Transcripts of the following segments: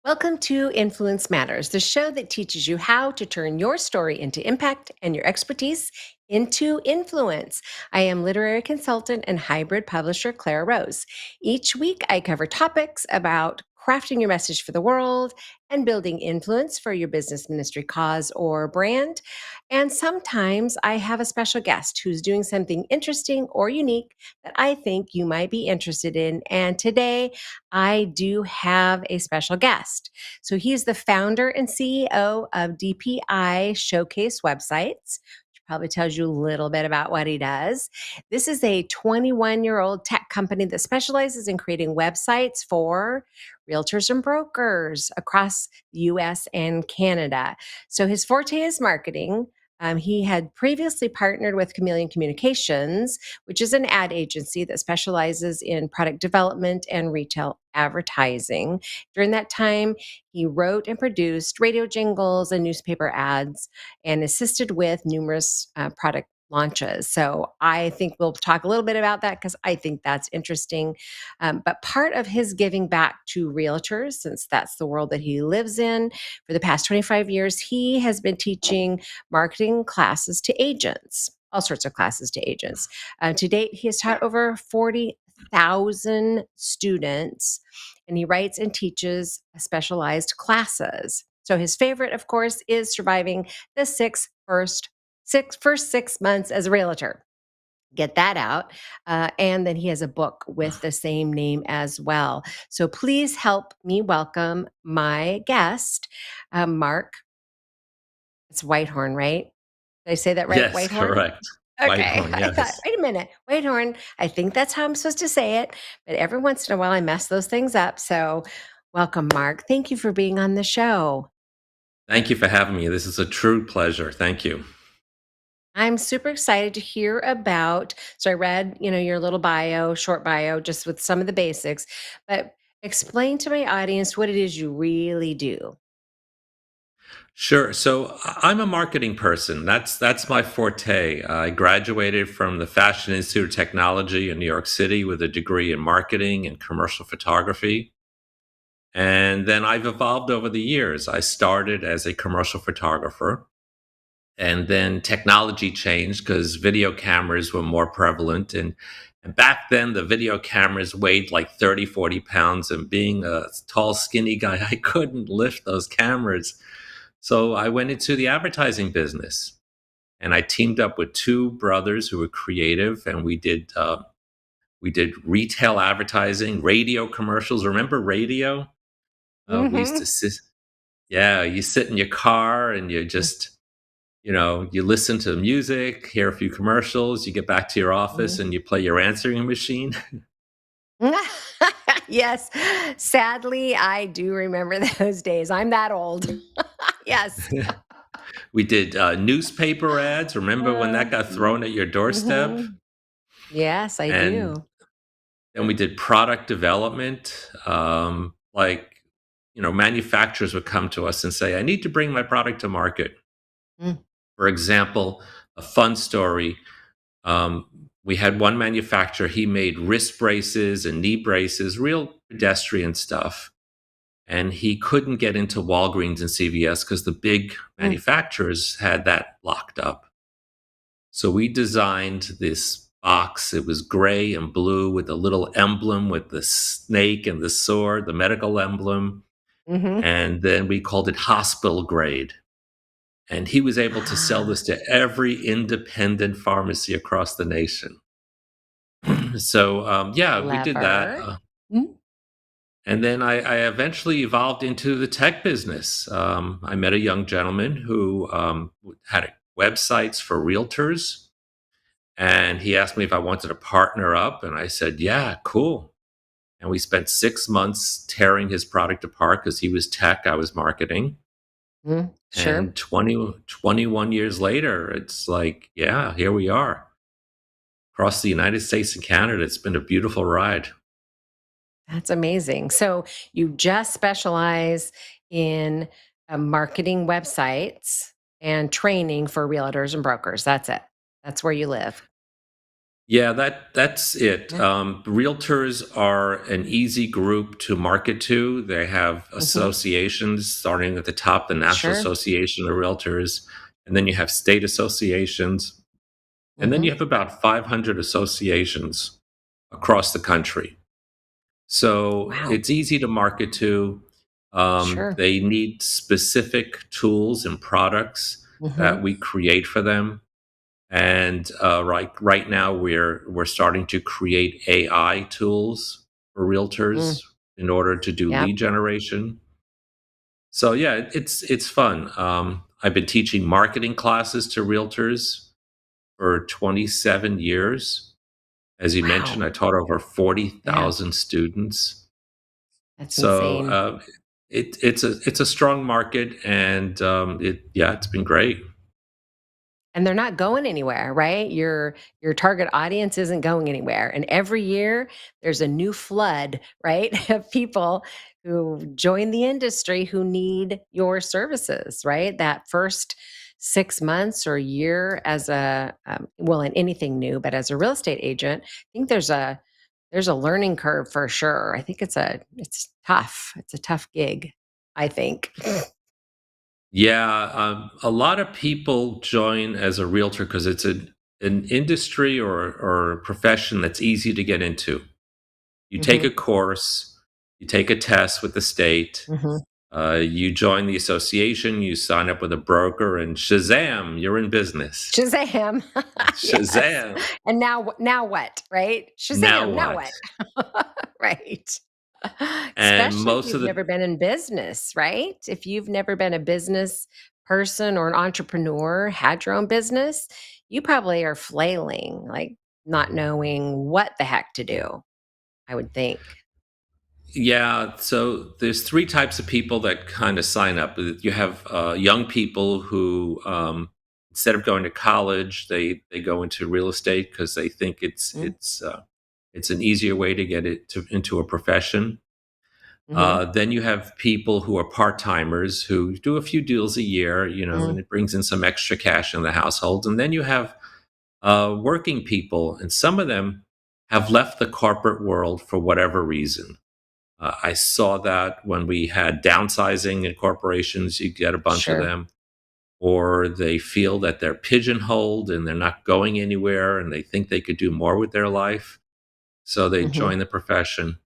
Welcome to Influence Matters, the show that teaches you how to turn your story into impact and your expertise into influence. I am literary consultant and hybrid publisher Clara Rose. Each week, I cover topics about crafting your message for the world and building influence for your business, ministry, cause, or brand. And sometimes I have a special guest who's doing something interesting or unique that I think you might be interested in. And today, I do have a special guest. So he's the founder and CEO of DPI Showcase Websites, which probably tells you a little bit about what he does. This is a 21-year-old tech company that specializes in creating websites for realtors and brokers across the US and Canada. So his forte is marketing. He had previously partnered with Khameleon Communications, which is an ad agency that specializes in product development and retail advertising. During that time, he wrote and produced radio jingles and newspaper ads and assisted with numerous product launches. So I think we'll talk a little bit about that because I think that's interesting. But part of his giving back to realtors, since that's the world that he lives in, for the past 25 years, he has been teaching marketing classes to agents, all sorts of classes to agents. To date, he has taught over 40,000 students, and he writes and teaches specialized classes. So his favorite, of course, is surviving the first 6 months as a realtor. Get that out. And then he has a book with the same name as well. So please help me welcome my guest, Mark. It's Weithorn, right? Did I say that right? Yes, Weithorn? correct. Okay. Weithorn, I thought, yes. wait a minute, Weithorn. I think that's how I'm supposed to say it. But every once in a while, I mess those things up. So welcome, Mark. Thank you for being on the show. Thank you for having me. This is a true pleasure. Thank you. I'm super excited to hear about. So I read, your little bio, short bio, just with some of the basics, but explain to my audience what it is you really do. Sure. So I'm a marketing person. That's my forte. I graduated from the Fashion Institute of Technology in New York City with a degree in marketing and commercial photography. And then I've evolved over the years. I started as a commercial photographer, and then technology changed because video cameras were more prevalent, and back then the video cameras weighed like 30, 40 pounds, and being a tall skinny guy, I couldn't lift those cameras. So I went into the advertising business, and I teamed up with two brothers who were creative, and we did retail advertising, radio commercials. Remember radio? We used to Hmm. sit, yeah, you sit in your car and you just, you listen to music, hear a few commercials, you get back to your office and you play your answering machine. Yes. Sadly, I do remember those days. I'm that old. Yes. We did newspaper ads. Remember when that got thrown at your doorstep? Mhm. Yes, I And do. then we did product development. Like, manufacturers would come to us and say, I need to bring my product to market. Mm. For example, a fun story. Um, we had one manufacturer, he made wrist braces and knee braces, real pedestrian stuff. And he couldn't get into Walgreens and CVS because the big Mm. manufacturers had that locked up. So we designed this box. It was gray and blue with a little emblem with the snake and the sword, the medical emblem. Mhm. And then we called it hospital grade. And he was able to sell Ah, this to every independent pharmacy across the nation. So, yeah, we did that. clever. Mm. And then I eventually evolved into the tech business. I met a young gentleman who had websites for realtors. And he asked me if I wanted to partner up. And I said, yeah, cool. And we spent 6 months tearing his product apart because he was tech, I was marketing. Mm. Sure. And 21 years later, it's like, yeah, here we are. Across the United States and Canada, it's been a beautiful ride. That's amazing. So you just specialize in marketing websites and training for realtors and brokers. That's it. That's where you live. Yeah, that's it. Yeah. Realtors are an easy group to market to. They have Hmm. associations starting at the top, the National Sure. Association of Realtors, and then you have state associations, and then Hmm. you have about 500 associations across the country. So Wow. it's easy to market to. Sure. They need specific tools and products Hmm. that we create for them. And right now, we're starting to create AI tools for Mm. realtors in order to do Yep. lead generation. So yeah, it's fun. I've been teaching marketing classes to realtors for 27 years. As you mentioned, Wow. I taught over Yeah. 40,000 students. That's So insane. it's a strong market, and it's been great. And they're not going anywhere, right? Your target audience isn't going anywhere. And every year there's a new flood, right, of people who join the industry who need your services, right? That first 6 months or year as a well, in anything new, but as a real estate agent, I think there's a learning curve for sure. I think it's tough. It's a tough gig, I think. Yeah, a lot of people join as a realtor because it's an industry or a profession that's easy to get into. You take a Hmm. course, you take a test with the state, Hmm. you join the association, you sign up with a broker, and shazam, you're in business. Shazam. Yes. Shazam! And now what, right? Now Shazam, now what? what? Right. And Especially if most of you've never the been in business, right? If you've never been a business person or an entrepreneur, had your own business, you probably are flailing, like not knowing what the heck to do, I would think. Yeah, so there's three types of people that kind of sign up. You have young people who, instead of going to college, they go into real estate because they think Mm. it's an easier way to get into a profession. Mhm. Then you have people who are part timers who do a few deals a year, and Mm. it brings in some extra cash in the household. And then you have working people, and some of them have left the corporate world for whatever reason. I saw that when we had downsizing in corporations, you get a bunch of Sure. them, or they feel that they're pigeonholed and they're not going anywhere and they think they could do more with their life. So they Mhm. join the profession.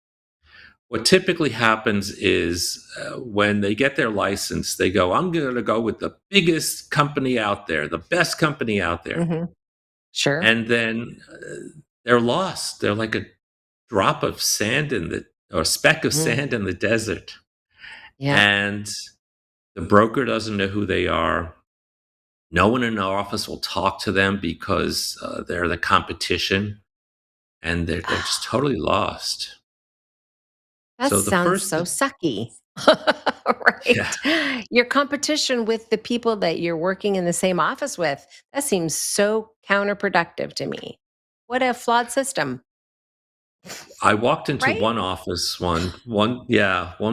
What typically happens is when they get their license, they go, I'm going to go with the biggest company out there, the best company out there. Mhm. Sure. And then they're lost. They're like a drop of sand or a speck of Mm. sand in the desert. Yep. And the broker doesn't know who they are. No one in our office will talk to them because they're the competition, and they're just totally lost. That So the sounds first, so sucky. yeah, Right? Your competition with the people that you're working in the same office with, that seems so counterproductive to me. What a flawed system, I walked into right? one office, one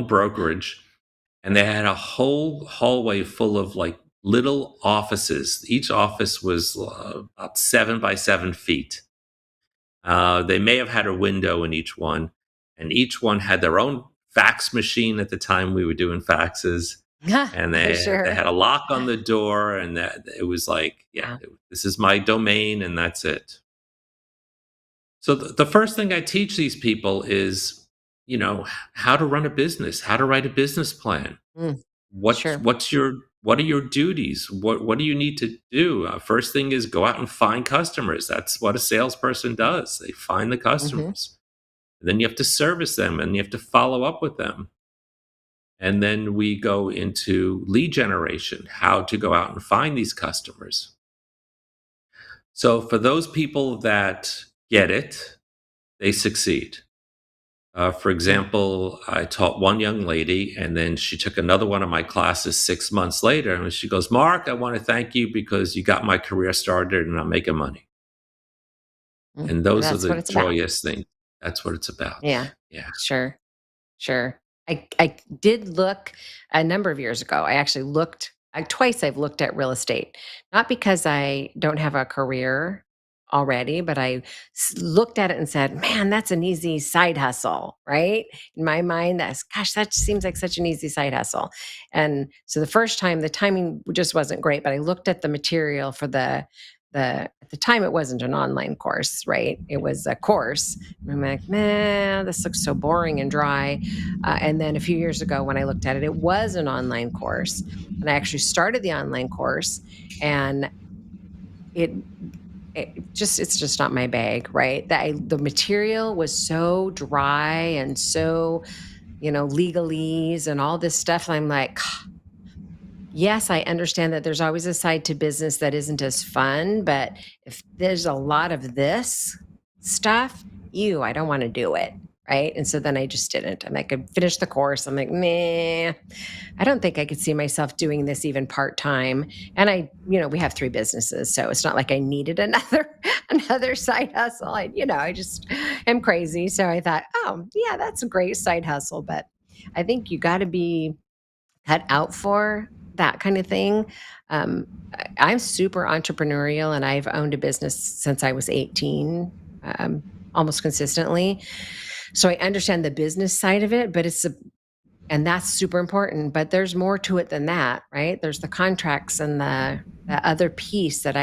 brokerage, and they had a whole hallway full of like little offices. Each office was about 7 by 7 feet. They may have had a window in each one, and each one had their own fax machine at the time we were doing faxes, and they Sure. had a lock on the door, and that it was like, yeah, Wow. this is my domain, and that's it. So the first thing I teach these people is, how to run a business, how to write a business plan. Mm. What's Sure. what's your what are your duties? What do you need to do? First thing is go out and find customers. That's what a salesperson does. They find the Mhm. customers. And then you have to service them and you have to follow up with them. And then we go into lead generation, how to go out and find these customers. So for those people that get it, they succeed. For Mm. example, I taught one young lady, and then she took another one of my classes 6 months later, and she goes, "Mark, I want to thank you because you got my career started, and I'm making money." Mm. And those are That's the what it's about. joyous things. That's what it's about. Yeah. Yeah. Sure. Sure. I did look a number of years ago. I actually looked twice I've looked at real estate. Not because I don't have a career already, but I looked at it and said, man, that's an easy side hustle, right? In my mind, gosh, that seems like such an easy side hustle. And so the first time, the timing just wasn't great, but I looked at the material for at the time it wasn't an online course, right? It was a course. And I'm like, man, this looks so boring and dry. And then a few years ago, when I looked at it, it was an online course. And I actually started the online course, and it it's just not my bag, right? The material was so dry and so, legalese and all this stuff. And I'm like, yes, I understand that there's always a side to business that isn't as fun, but if there's a lot of this stuff, I don't want to do it. Right. And so then I just didn't. And I could finish the course. I'm like, meh, I don't think I could see myself doing this even part-time. And we have 3 businesses, so it's not like I needed another side hustle. I just am crazy. So I thought, oh yeah, that's a great side hustle. But I think you got to be cut out for that kind of thing. I'm super entrepreneurial, and I've owned a business since I was 18, almost consistently. So I understand the business side of it, but and that's super important, but there's more to it than that, right? There's the contracts and the other piece that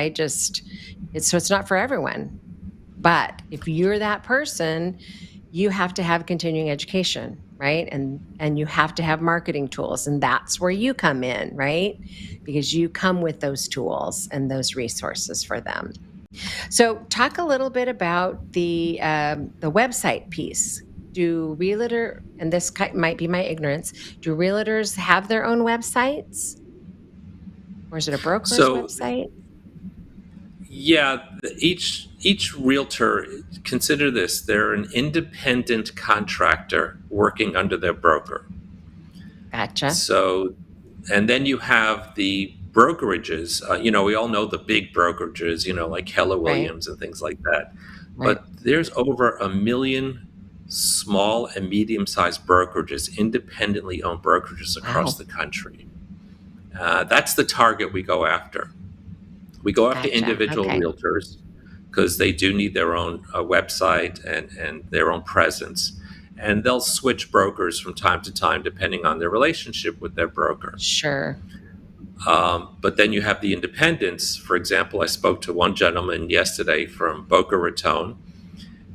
it's not for everyone. But if you're that person, you have to have continuing education, right? And you have to have marketing tools, and that's where you come in, right? Because you come with those tools and those resources for them. So talk a little bit about the website piece. And this might be my ignorance, do realtors have their own websites? Or is it a broker's So website? yeah, each realtor, consider this: they're an independent contractor working under their broker. Gotcha. So, and then you have the brokerages. We all know the big brokerages, like Keller Right, Williams and things like that. right. But there's over 1 million small and medium-sized brokerages, independently owned brokerages across Wow. the country. That's the target we go after. We go after Gotcha. individual Okay. realtors because they do need their own website and their own presence. And they'll switch brokers from time to time depending on their relationship with their broker. Sure. But then you have the independents. For example, I spoke to one gentleman yesterday from Boca Raton,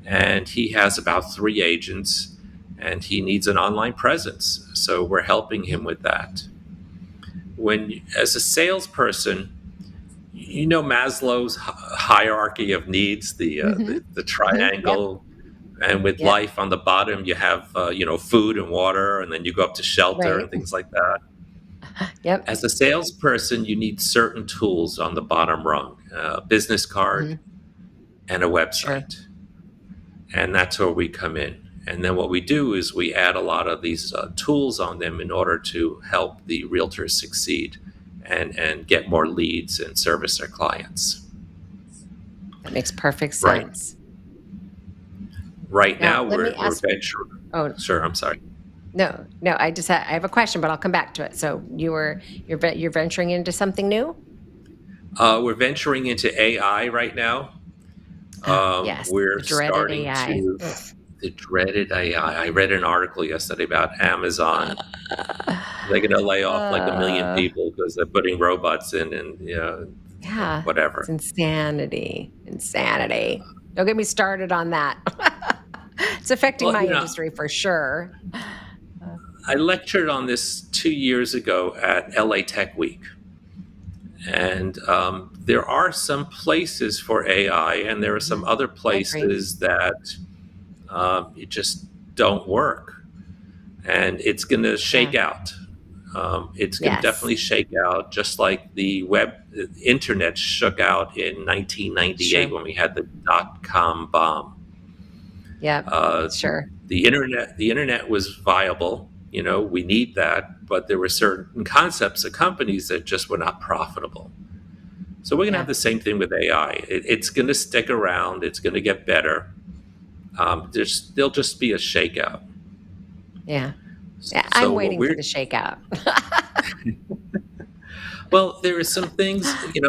and he has about 3 agents, and he needs an online presence. So we're helping him with that. As a salesperson, Maslow's hierarchy of needs, Mm-hmm. the Yep. triangle, and with Yep. life on the bottom, you have food and water, and then you go up to shelter Right. and things like that. Yep. As a salesperson, you need certain tools on the bottom rung: a business card Hmm. and a Sure. website, and that's where we come in. And then what we do is we add a lot of these tools on them in order to help the realtors succeed and get more leads and service their clients. That makes perfect Right. sense. Right Now, now, let me we're ask. venturing. Oh, Sure, I'm sorry. no, no, I have a question, but I'll come back to it. So you're venturing into something new? We're venturing into AI right now. Yes, We're the dreaded starting AI. to the dreaded AI. I read an article yesterday about Amazon. They're going to lay off like 1 million Uh, people because they're putting robots in, and yeah, it's whatever. insanity. Insanity. Don't get me started on that. It's affecting Well, my industry for sure. Uh, I lectured on this 2 years ago at LA Tech Week, and there are some places for AI, and there are some mhm, other I agree. places that it just don't work, and it's going to shake Yeah. out. It's going to Yes. definitely shake out, just like the internet shook out in 1998 Sure. when we had the dot-com bomb. Yep. Uh, Sure. the internet was viable. We need that, but there were certain concepts of companies that just were not profitable. So we're going to have Yeah. the same thing with AI. It's going to stick around. It's going to get better. There'll just be a shakeout. Yeah. Yeah. So I'm what waiting for we're the shakeout. Well, there are some things,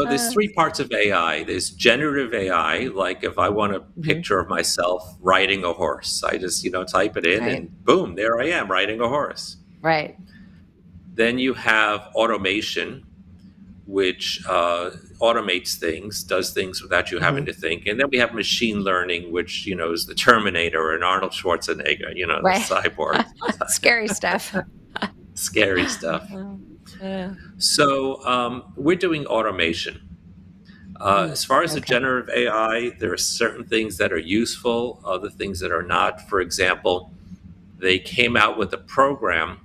there's Uh, three parts of AI. There's generative AI, like if I want a mhm. picture of myself riding a horse, I just, type it in Right. and boom, there I am riding a horse. Right. Then you have automation, which automates things, does things without you having Hmm. to think. And then we have machine learning, which, is the Terminator or an Arnold Schwarzenegger, the Right. cyborg. Scary stuff. Scary stuff. Yeah. So we're doing automation. Mm. As far as the Okay. generative AI, there are certain things that are useful, other things that are not. For example, they came out with a program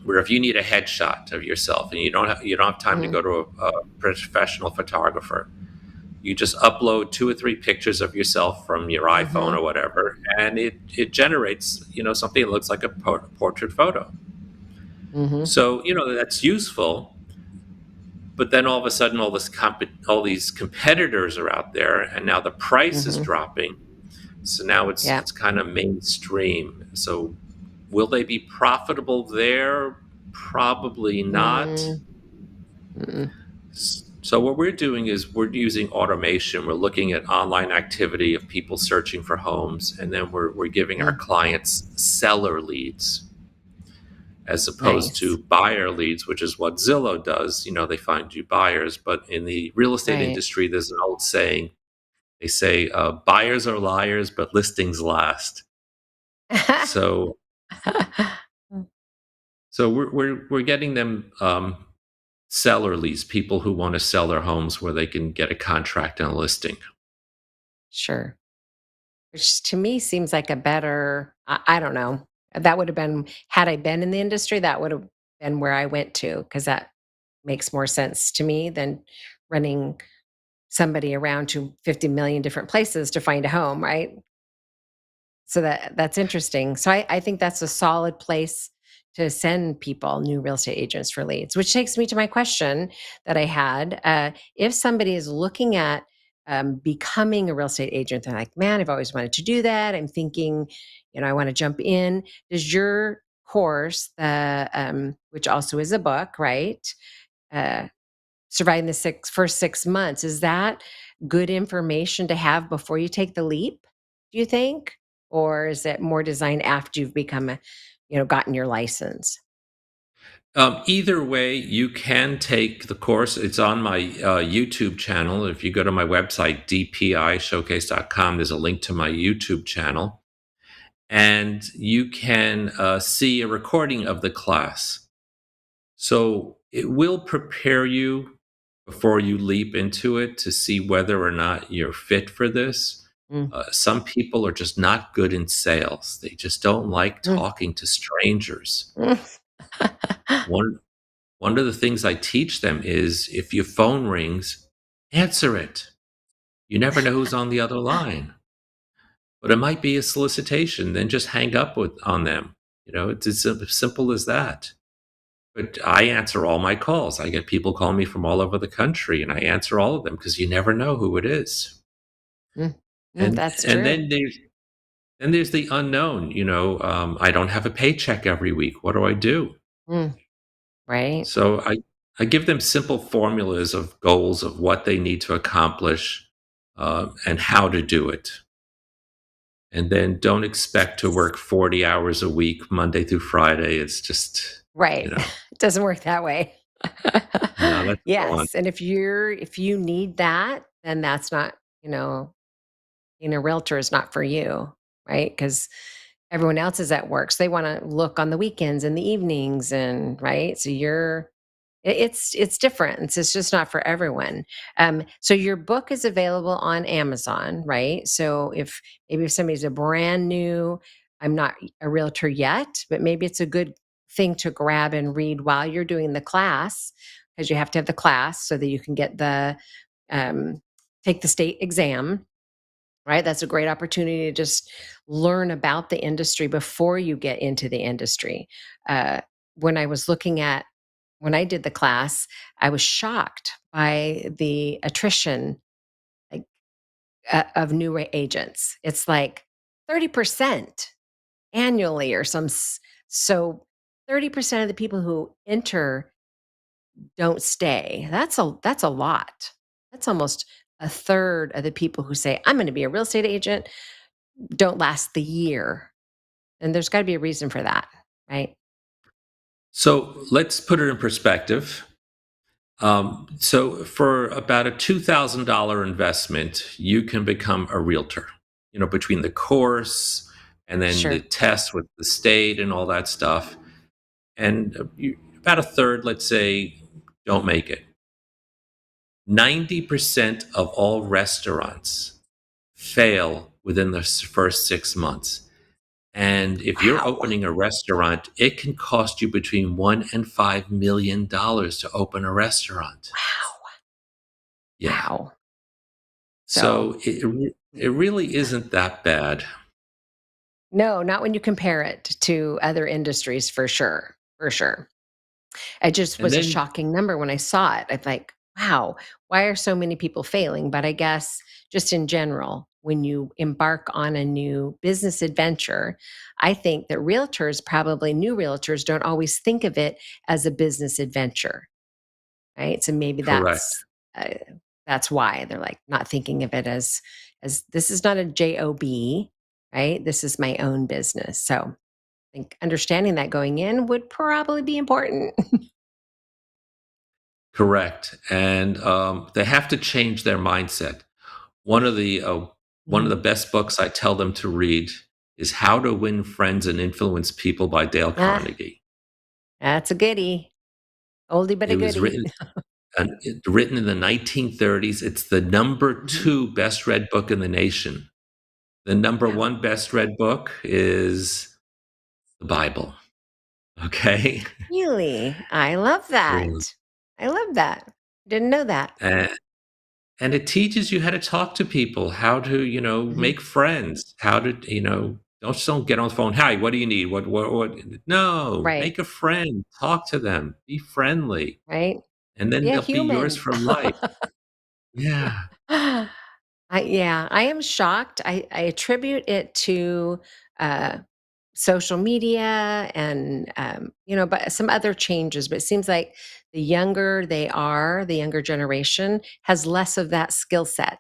where if you need a headshot of yourself and you don't have time to Hmm. go to a professional photographer, you just upload 2 or 3 pictures of yourself from your iPhone Hmm. or whatever, and it generates something that looks like a portrait photo. Hmm. So that's useful. But then all of a sudden, all these competitors are out there, and now the price is Hmm. dropping. So now it's Yeah. it's kind of mainstream. So will they be profitable there? Probably not. Mm. Mm. So what we're doing is we're using automation. We're looking at online activity of people searching for homes, and then we're giving our Mm. clients seller leads as opposed to Nice. buyer leads, which is what Zillow does. They find you buyers. But in the real estate Right. industry, there's an old saying. They say buyers are liars, but listings last. So so we're getting them seller leads, people who want to sell their homes where they can get a contract and a listing. Sure. Which to me seems like a better, I don't know. That would have been, had I been in the industry, that would have been where I went to, because that makes more sense to me than running somebody around to 50 million different places to find a home, right? So that's interesting. So I think that's a solid place to send people, new real estate agents, for leads, which takes me to my question that I had. If somebody is looking at becoming a real estate agent, they're like, man, I've always wanted to do that. I'm thinking, I want to jump in. Does your course, the which also is a book, right? Uh, Surviving the first 6 months, is that good information to have before you take the leap, do you think? Or is it more designed after you've become gotten your license? Either way, you can take the course. It's on my YouTube channel. If you go to my website, dpishowcase.com, there's a link to my YouTube channel. And you can see a recording of the class. So it will prepare you before you leap into it to see whether or not you're fit for this. Mm, Some people are just not good in sales, they just don't like mm, talking to strangers. mm. One One of the things I teach them is if your phone rings, answer it. You never know who's on the other line. But it might be a solicitation, then just hang up on them. It's as simple as that. But I answer all my calls. I get people calling me from all over the country, and I answer all of them because you never know who it is. Mm, And that's and true. then there's the unknown. I don't have a paycheck every week. What do I do? Mm, right. So I give them simple formulas of goals of what they need to accomplish and how to do it. And then don't expect to work 40 hours a week, Monday through Friday. It's just, you Right. know, It doesn't work that way. no, that's gone. Yes, and if you need that, then that's not, being a realtor is not for you, right? Because everyone else is at work, so they wanna look on the weekends and the evenings, and right? So it's different. It's just not for everyone. So your book is available on Amazon, right? So if maybe if somebody's a brand new, I'm not a realtor yet, but maybe it's a good thing to grab and read while you're doing the class, because you have to have the class so that you can get the um, take the state exam, right? That's a great opportunity to just learn about the industry before you get into the industry. Uh, when I was looking at when I did the class, I was shocked by the attrition, like, of new agents. It's like 30% annually, or so 30% of the people who enter don't stay. That's a lot. That's almost a third of the people who say, I'm going to be a real estate agent, don't last the year. And there's got to be a reason for that, right? So let's put it in perspective. So for about a $2,000 investment, you can become a realtor. Between the course and then the Sure. test with the state and all that stuff, and about a third, let's say, don't make it. 90% of all restaurants fail within the first 6 months. And if you're Wow. opening a restaurant, it can cost you between $1 and $5 million to open a restaurant. Wow. Yeah. Wow. So, So it really isn't that bad. no, not when you compare it to other industries for sure. For sure. It just And was a then, shocking number when I saw it. I'm like, wow, why are so many people failing? But I guess just in general, when you embark on a new business adventure, I think that realtors, probably new realtors, don't always think of it as a business adventure, right? So maybe correct. uh, that's why they're like not thinking of it as this is not a job, right? This is my own business. So I think understanding that going in would probably be important. Correct. And they have to change their mindset. One of the uh, one of the Mhm. best books I tell them to read is How to Win Friends and Influence People by Dale Ah, Carnegie. that's a goodie. Oldie but a It was goodie. written in the 1930s. It's the number Mhm. two best read book in the nation. The number Wow. one best read book is the Bible. Okay. Really? I love Really. that. I love that. Didn't know that. And, and it teaches you how to talk to people, how to, Mhm. make friends, how to, don't get on the phone. Hi, what do you need? What? No, Right, make a friend, talk to them, be friendly, right? and then Be a they'll be yours human. for life. Yeah, I am shocked. I attribute it to, uh, social media and, but some other changes, but it seems like the younger they are, the younger generation has less of that skill set.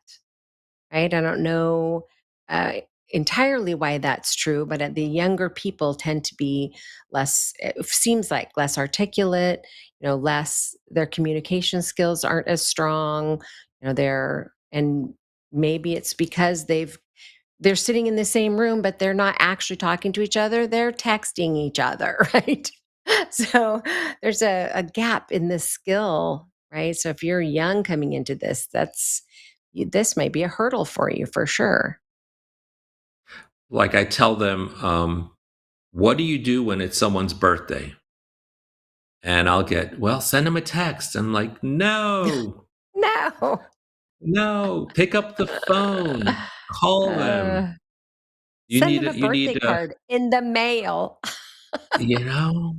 Right? I don't know uh, entirely why that's true, but the younger people tend to be less, it seems like less articulate, less, their communication skills aren't as strong, and maybe it's because they're sitting in the same room, but they're not actually talking to each other. They're texting each other, right? So there's a gap in this skill, right? So if you're young coming into this, this might be a hurdle for you for sure. like I tell them, what do you do when it's someone's birthday? And I'll get, well, send them a text. I'm like, no, No. no, pick up the phone, call them. Uh, You Send need them a a, you birthday need a, card in the mail. you know,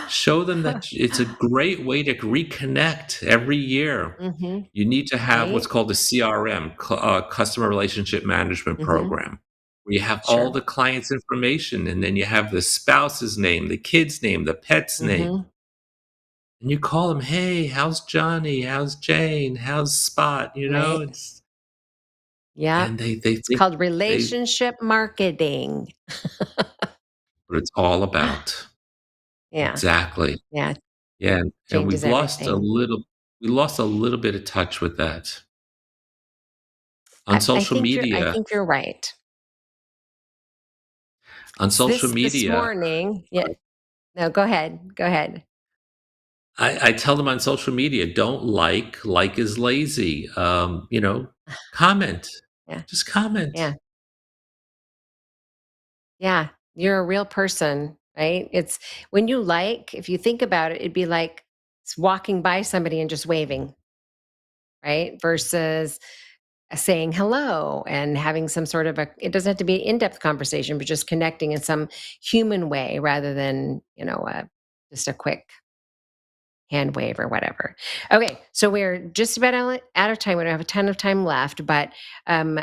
show them that it's a great way to reconnect every year. Hmm. You need to have what's Right? called a CRM, customer relationship management Hmm. program, where you have all Sure. the client's information, and then you have the spouse's name, the kid's name, the pet's name. Hmm. And you call them, hey, how's Johnny? How's Jane? How's Spot? Right? It's Yep. and they It's think called they relationship marketing. what it's all about. Yeah. Exactly. Yeah. Yeah, and Changes everything. we lost a little bit of touch with that. On I social think I media think you're right. on social This media, morning, yeah. No, go ahead. Go ahead. I tell them on social media, don't like is lazy. Comment. Yeah. Just comment. Yeah. Yeah. You're a real person, right? It's when you like, if you think about it, it'd be like walking by somebody and just waving, right? Versus saying hello and having some sort of it doesn't have to be an in-depth conversation, but just connecting in some human way rather than, just a quick hand wave or whatever. Okay, so we're just about out of time. We don't have a ton of time left, but um,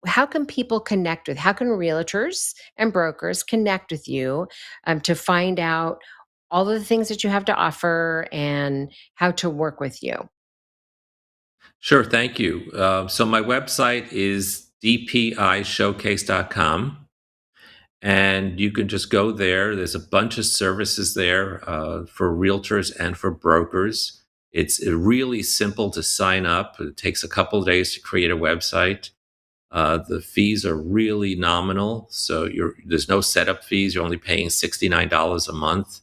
how can people connect with? How can realtors and brokers connect with you to find out? all of the things that you have to offer and how to work with you. Sure, thank you. So my website is dpishowcase.com, and you can just go there. There's a bunch of services there for realtors and for brokers. It's really simple to sign up. It takes a couple of days to create a website. The fees are really nominal, so there's no setup fees. You're only paying $69 a month.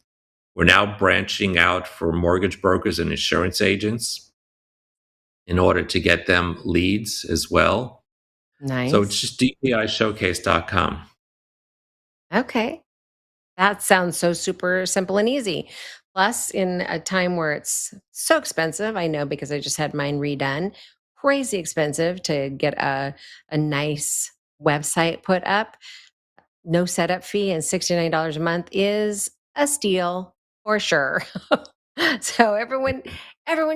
We're now branching out for mortgage brokers and insurance agents in order to get them leads as well. So it's Nice. just dpishowcase.com. Okay. That sounds so super simple and easy. Plus, in a time where it's so expensive, I know because I just had mine redone, crazy expensive to get a nice website put up. No setup fee and $69 a month is a steal for sure. So everyone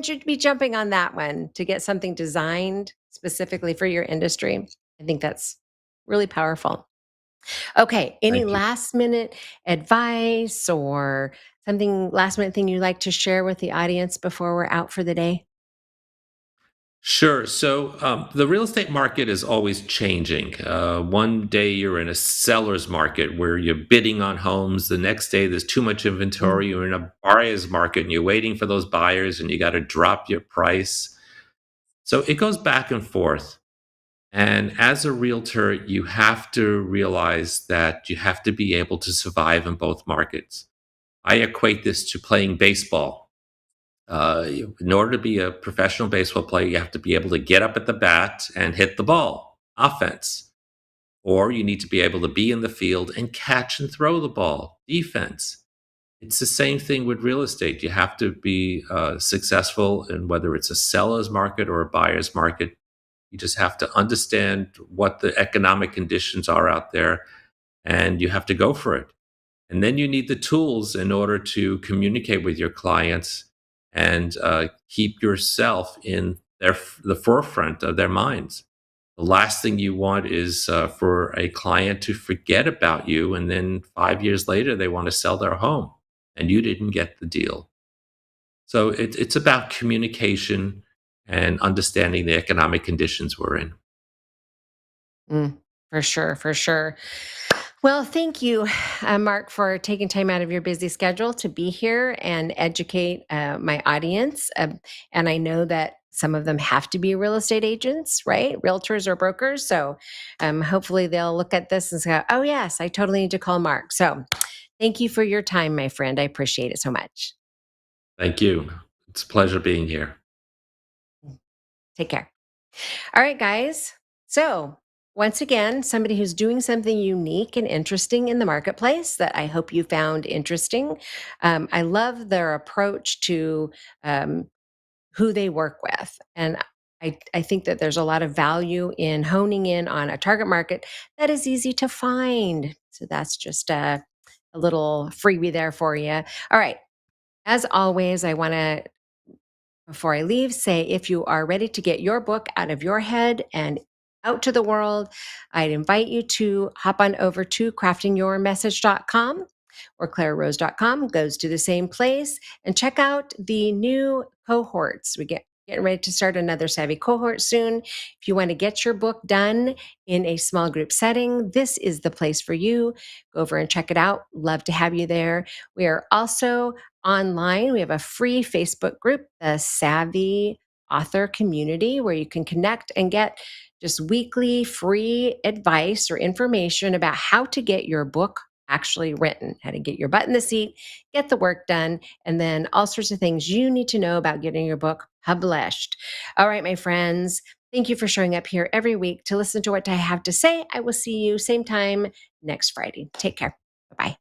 should be jumping on that one to get something designed specifically for your industry. I think that's really powerful. Okay, any Thank you. last minute advice or something last minute thing you'd like to share with the audience before we're out for the day? Sure. So the real estate market is always changing. One day you're in a seller's market where you're bidding on homes. The next day there's too much Mm, inventory. You're in a buyer's market and you're waiting for those buyers and you got to drop your price. So it goes back and forth. And as a realtor, you have to realize that you have to be able to survive in both markets. I equate this to playing baseball. In order to be a professional baseball player, you have to be able to get up at the bat and hit the ball, offense. Or you need to be able to be in the field and catch and throw the ball, defense. It's the same thing with real estate. You have to be successful in whether it's a seller's market or a buyer's market. You just have to understand what the economic conditions are out there, and you have to go for it. And then you need the tools in order to communicate with your clients and keep yourself in the forefront of their minds. The last thing you want is for a client to forget about you, and then 5 years later they want to sell their home, and you didn't get the deal. So it's about communication and understanding the economic conditions we're in. mm, for sure, for sure. Well, thank you, Mark, for taking time out of your busy schedule to be here and educate my audience. And I know that some of them have to be real estate agents, right? Realtors or brokers. So hopefully they'll look at this and say, oh, yes, I totally need to call Mark. So thank you for your time, my friend. I appreciate it so much. Thank you. It's a pleasure being here. Take care. All right, guys. So, once again, somebody who's doing something unique and interesting in the marketplace that I hope you found interesting. I love their approach to um, who they work with. And I think that there's a lot of value in honing in on a target market that is easy to find. So, that's just a little freebie there for you. All right. As always, I want to before I leave, say if you are ready to get your book out of your head and out to the world, I'd invite you to hop on over to craftingyourmessage.com or clararose.com goes to the same place and check out the new cohorts. Getting ready to start another Savvy cohort soon. If you want to get your book done in a small group setting, this is the place for you. Go over and check it out. Love to have you there. We are also online. We have a free Facebook group, the Savvy Author Community, where you can connect and get just weekly free advice or information about how to get your book actually written, how to get your butt in the seat, get the work done, and then all sorts of things you need to know about getting your book published. All right, my friends, thank you for showing up here every week to listen to what I have to say. I will see you same time next Friday. Take care. Bye bye.